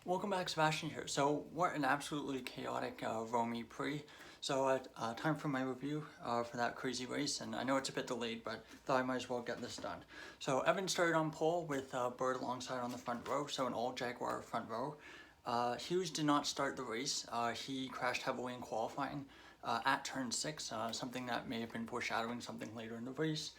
Welcome back, Sebastian here. So what an absolutely chaotic Rome pre. So time for my review for that crazy race, and I know it's a bit delayed, but thought I might as well get this done. So Evan started on pole with Bird alongside on the front row, so an all Jaguar front row. Hughes did not start the race. He crashed heavily in qualifying at turn 6, something that may have been foreshadowing something later in the race.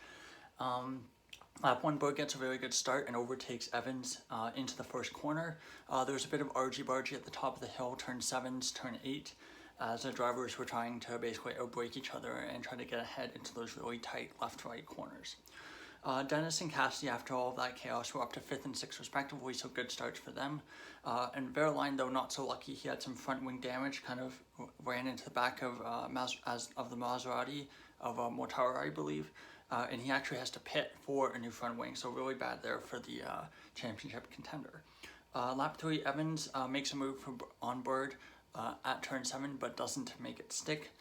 Lap 1, Bird gets a very good start and overtakes Evans into the first corner. There's a bit of argy-bargy at the top of the hill, turn 7s, turn 8, as the drivers were trying to basically outbrake each other and try to get ahead into those really tight left-right corners. Dennis and Cassidy, after all of that chaos, were up to 5th and 6th respectively, so good starts for them. And Verline, though not so lucky, he had some front wing damage, kind of ran into the back of the Maserati of Mortara, I believe. And he actually has to pit for a new front wing, so really bad there for the championship contender. Lap 3, Evans makes a move on Bird at turn 7, but doesn't make it stick.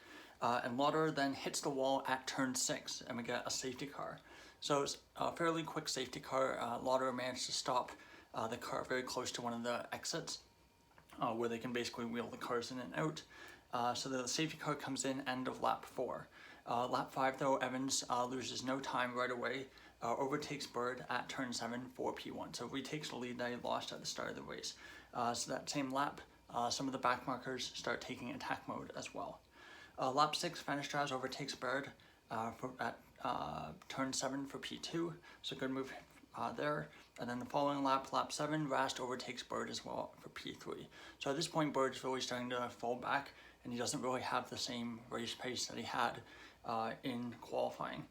And Lauder then hits the wall at turn 6, and we get a safety car. So it's a fairly quick safety car. Lauder managed to stop the car very close to one of the exits, where they can basically wheel the cars in and out. So the safety car comes in end of lap 4. Lap 5 though, Evans loses no time right away, overtakes Bird at turn 7 for P1. So retakes the lead that he lost at the start of the race. So that same lap, some of the back markers start taking attack mode as well. Lap 6, Fenestraz overtakes Bird at turn 7 for P2, so good move there. And then the following lap, lap 7, Rast overtakes Bird as well for P3. So at this point, Bird's really starting to fall back, and he doesn't really have the same race pace that he had in qualifying.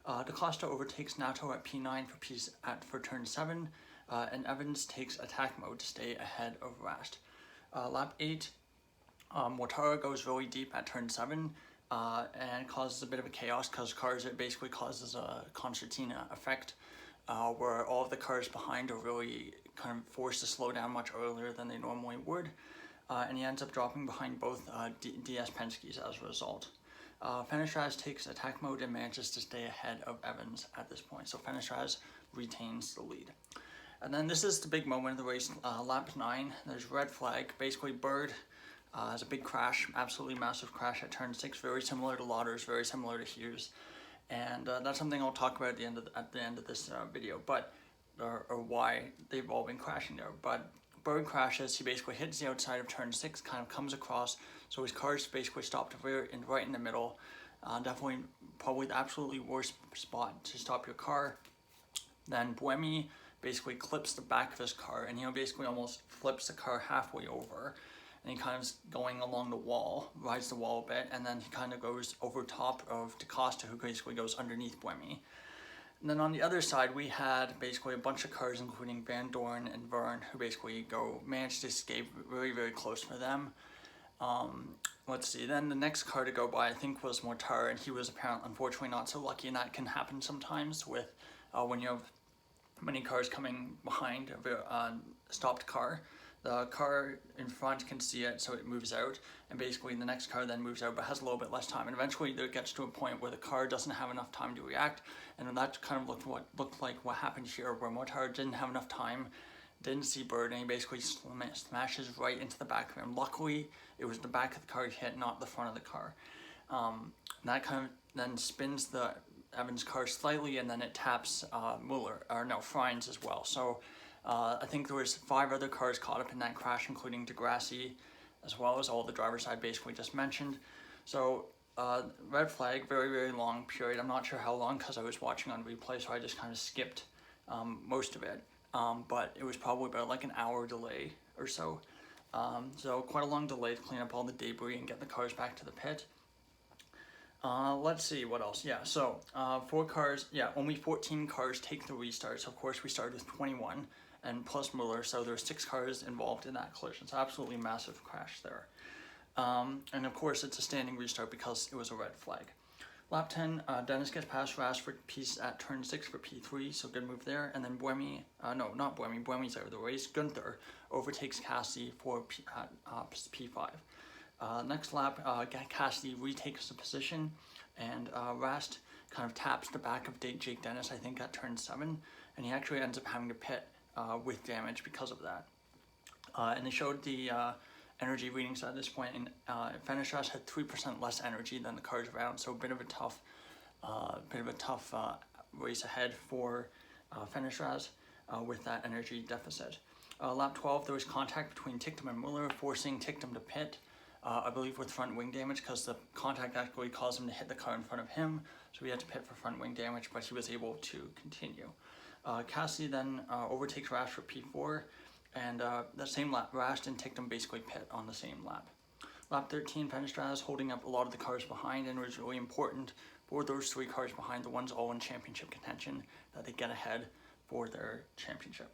DaCosta overtakes Nato at P9 for turn 7, and Evans takes attack mode to stay ahead of Rast. Lap 8, Mortara goes really deep at turn 7 and causes a bit of a chaos because it basically causes a concertina effect where all of the cars behind are really kind of forced to slow down much earlier than they normally would. And he ends up dropping behind both DS Penske's as a result. Fenestraz takes attack mode and manages to stay ahead of Evans at this point, so Fenestraz retains the lead. And then this is the big moment of the race, lap 9, there's red flag. Basically Bird has a big crash, absolutely massive crash at turn 6, very similar to Lauder's, very similar to Hughes. And that's something I'll talk about at the end of this video, or why they've all been crashing there. But Bird crashes, he basically hits the outside of turn 6, kind of comes across, so his car's basically stopped right in the middle. Definitely, probably the absolutely worst spot to stop your car. Then Buemi basically clips the back of his car, and he basically almost flips the car halfway over. And he kind of is going along the wall, rides the wall a bit, and then he kind of goes over top of DaCosta, who basically goes underneath Buemi. And then on the other side, we had basically a bunch of cars, including Van Dorn and Verne, who basically managed to escape very, very close for them. Let's see, then the next car to go by, I think, was Mortara, and he was apparently, unfortunately, not so lucky, and that can happen sometimes with when you have many cars coming behind a stopped car. The car in front can see it, so it moves out, and basically the next car then moves out but has a little bit less time, and eventually it gets to a point where the car doesn't have enough time to react, and that kind of looked like what happened here, where Mortara didn't have enough time, didn't see Bird, and he basically smashes right into the back of him. Luckily, it was the back of the car he hit, not the front of the car. That kind of then spins the Evans car slightly, and then it taps Frines as well. So I think there was 5 other cars caught up in that crash, including Degrassi, as well as all the driver's side basically just mentioned. So red flag, very, very long period. I'm not sure how long because I was watching on replay, so I just kind of skipped most of it. But it was probably about like an hour delay or so. So quite a long delay to clean up all the debris and get the cars back to the pit. Let's see what else. Yeah, so 4 cars. Yeah, only 14 cars take the restart. So of course we started with 21 and plus Mueller. So there's 6 cars involved in that collision. So absolutely massive crash there. And of course it's a standing restart because it was a red flag. Lap 10, Dennis gets past Rast for piece at turn 6 for P3, so good move there. And then Buemi's out of the race. Gunther overtakes Cassidy for P5. Next lap, Cassidy retakes the position, and Rast kind of taps the back of Jake Dennis, I think, at turn 7, and he actually ends up having to pit with damage because of that. And they showed the energy readings at this point, and Fenestras had 3% less energy than the cars around, so a bit of a tough race ahead for Fenestras with that energy deficit. Lap 12, there was contact between Ticktum and Muller, forcing Ticktum to pit, I believe with front wing damage, because the contact actually caused him to hit the car in front of him, so he had to pit for front wing damage, but he was able to continue. Cassidy then overtakes Rash for P4, and the same lap, Rash and Ticktum basically pit on the same lap. Lap 13, Fenestras holding up a lot of the cars behind, and it was really important for those 3 cars behind, the ones all in championship contention, that they get ahead for their championship.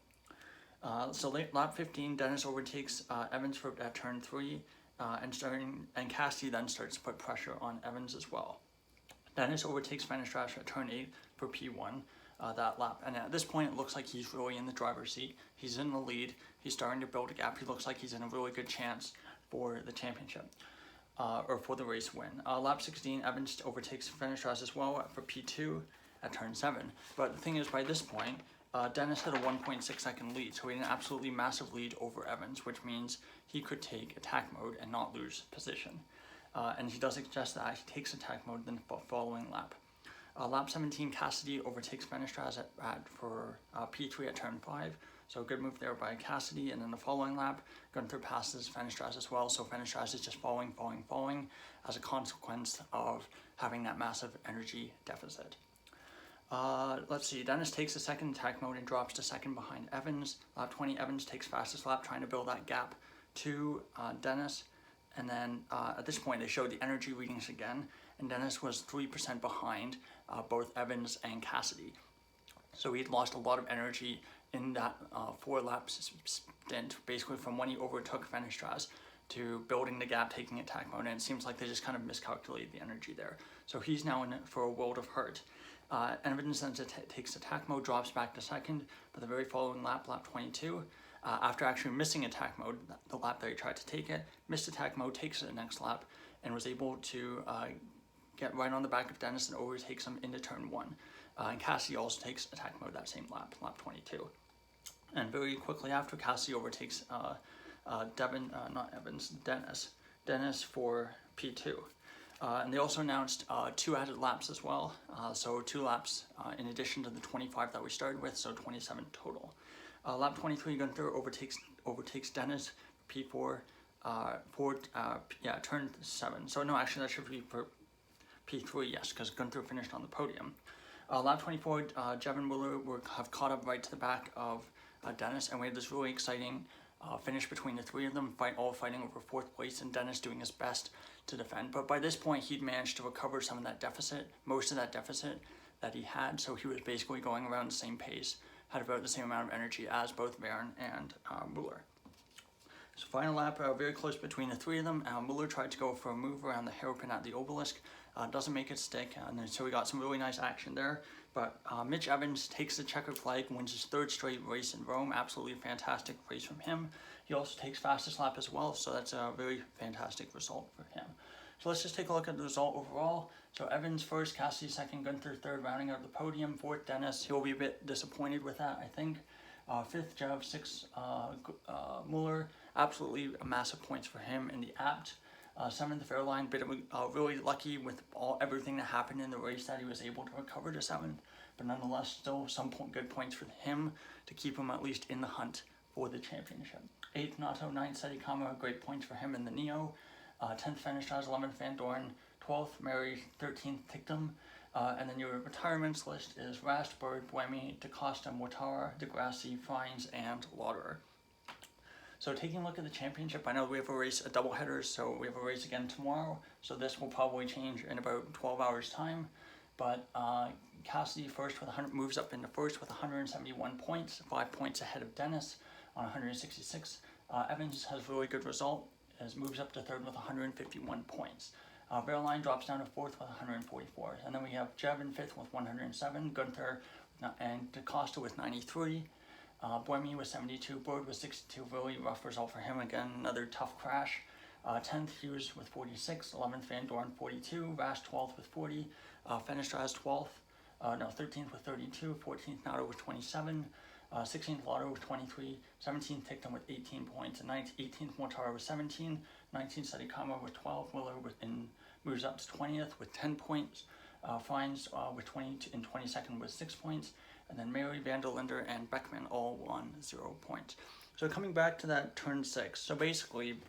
So lap 15, Dennis overtakes Evans at turn 3, and Cassidy then starts to put pressure on Evans as well. Dennis overtakes Fenestras at turn 8 for P1 that lap, and at this point it looks like he's really in the driver's seat. He's in the lead, he's starting to build a gap, he looks like he's in a really good chance for the championship, or for the race win. Lap 16, Evans overtakes Fenestras as well for P2 at turn 7, but the thing is, by this point, Dennis had a 1.6 second lead, so he had an absolutely massive lead over Evans, which means he could take attack mode and not lose position. And he does suggest that he takes attack mode in the following lap. Lap 17, Cassidy overtakes Fenestras for P3 at turn 5, so good move there by Cassidy, and then the following lap, Gunther passes Fenestras as well, so Fenestras is just falling as a consequence of having that massive energy deficit. Let's see, Dennis takes the second attack mode and drops to second behind Evans. Lap 20, Evans takes fastest lap, trying to build that gap to Dennis. And then at this point, they showed the energy readings again, and Dennis was 3% behind both Evans and Cassidy. So he'd lost a lot of energy in that 4 lap stint, basically from when he overtook Fenestras to building the gap, taking attack mode, and it seems like they just kind of miscalculated the energy there. So he's now in it for a world of hurt. Evans then takes attack mode, drops back to second, but the very following lap, lap 22, after actually missing attack mode, the lap that he tried to take it, missed attack mode, takes it the next lap, and was able to get right on the back of Dennis and overtakes him into turn 1. And Cassidy also takes attack mode that same lap, lap 22. And very quickly after, Cassidy overtakes Dennis for P2. And they also announced 2 added laps as well, so 2 laps in addition to the 25 that we started with, so 27 total. Lap 23, Gunther overtakes Dennis, P4, turn 7. So no, actually that should be for P3, yes, because Gunther finished on the podium. Lap 24, Jev and Muller have caught up right to the back of Dennis, and we had this really exciting finish between the 3 of them, all fighting over 4th place, and Dennis doing his best to defend. But by this point, he'd managed to recover some of that deficit, most of that deficit that he had, so he was basically going around the same pace, had about the same amount of energy as both Verne and Muller. So final lap, very close between the 3 of them. Muller tried to go for a move around the hairpin at the obelisk, doesn't make it stick, and then, so we got some really nice action there. But Mitch Evans takes the checkered flag, wins his 3rd straight race in Rome. Absolutely fantastic race from him. He also takes fastest lap as well, so that's a very fantastic result for him. So let's just take a look at the result overall. So Evans first, Cassidy second, Gunther third, rounding out the podium. 4th, Dennis. He'll be a bit disappointed with that, I think. 5th, Jev. 6th, Muller. Absolutely massive points for him in the apt. 7th, Fairline, bit of really lucky with everything that happened in the race that he was able to recover to 7th, but nonetheless still some good points for him to keep him at least in the hunt for the championship. 8th, Nato. 9th, Sedikama, great points for him in the Neo. 10th, Fenestras. 11th, Van Dorn. 12th, Mary. 13th, Ticktum. And then your retirements list is Rast, Bird, Buemi, DaCosta, Mortara, Degrassi, Fines, and Lauderer. So taking a look at the championship, I know we have a race, a doubleheader, so we have a race again tomorrow. So this will probably change in about 12 hours time. But Cassidy first with moves up into first with 171 points, 5 points ahead of Dennis on 166. Evans has a really good result, moves up to 3rd with 151 points. Fairline drops down to 4th with 144. And then we have Jev in 5th with 107, Gunther and DaCosta with 93. Buemi with 72, Bird with 62, really rough result for him. Again, another tough crash. 10th, Hughes with 46, 11th, Van Dorn 42, Rash 12th with 40, Fenestras 13th with 32, 14th, Nato with 27, 16th Lotto with 23, 17th Tictum with 18 points, and 18th Mortara with 17, 19th Steady Karma with 12, Willer moves up to 20th with 10 points, Fines with 20 and 22nd with 6 points, and then Mary, Vanderlinder, and Beckman all won 0 points. So coming back to that turn 6, so basically,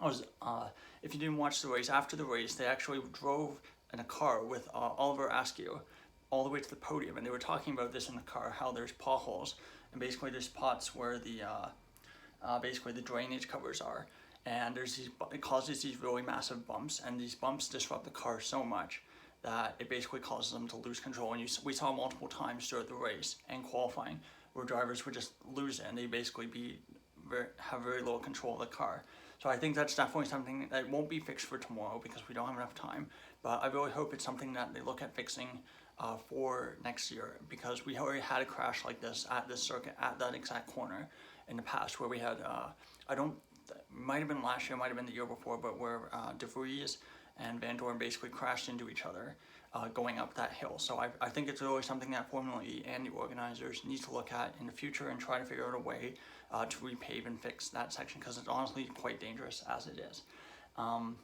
if you didn't watch the race, after the race, they actually drove in a car with Oliver Askew all the way to the podium, and they were talking about this in the car, how there's potholes, and basically there's spots where the basically the drainage covers are, and it causes these really massive bumps, and these bumps disrupt the car so much that it basically causes them to lose control. And we saw multiple times throughout the race and qualifying where drivers would just lose it, and they basically have very little control of the car. So I think that's definitely something that won't be fixed for tomorrow because we don't have enough time, but I really hope it's something that they look at fixing for next year, because we already had a crash like this at this circuit at that exact corner in the past where we had, might have been last year, might have been the year before, but where DeVries and Van Dorn basically crashed into each other going up that hill. So I think it's really something that Formula E and the organizers need to look at in the future and try to figure out a way to repave and fix that section, because it's honestly quite dangerous as it is. And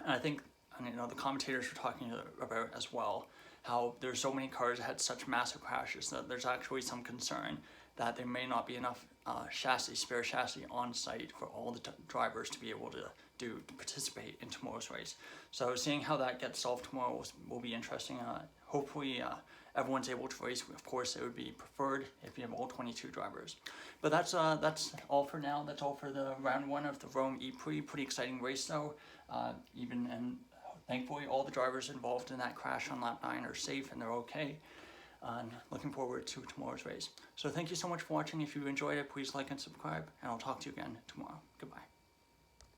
I think, the commentators were talking about as well, how there's so many cars that had such massive crashes that there's actually some concern that there may not be enough spare chassis on site for all the drivers to be able to participate in tomorrow's race. So seeing how that gets solved tomorrow will be interesting. Hopefully everyone's able to race. Of course, it would be preferred if you have all 22 drivers. But that's all for now. That's all for the round 1 of the Rome ePrix. Pretty exciting race though. And thankfully all the drivers involved in that crash on lap 9 are safe and they're okay. And looking forward to tomorrow's race. So thank you so much for watching. If you enjoyed it, please like and subscribe, and I'll talk to you again tomorrow. Goodbye.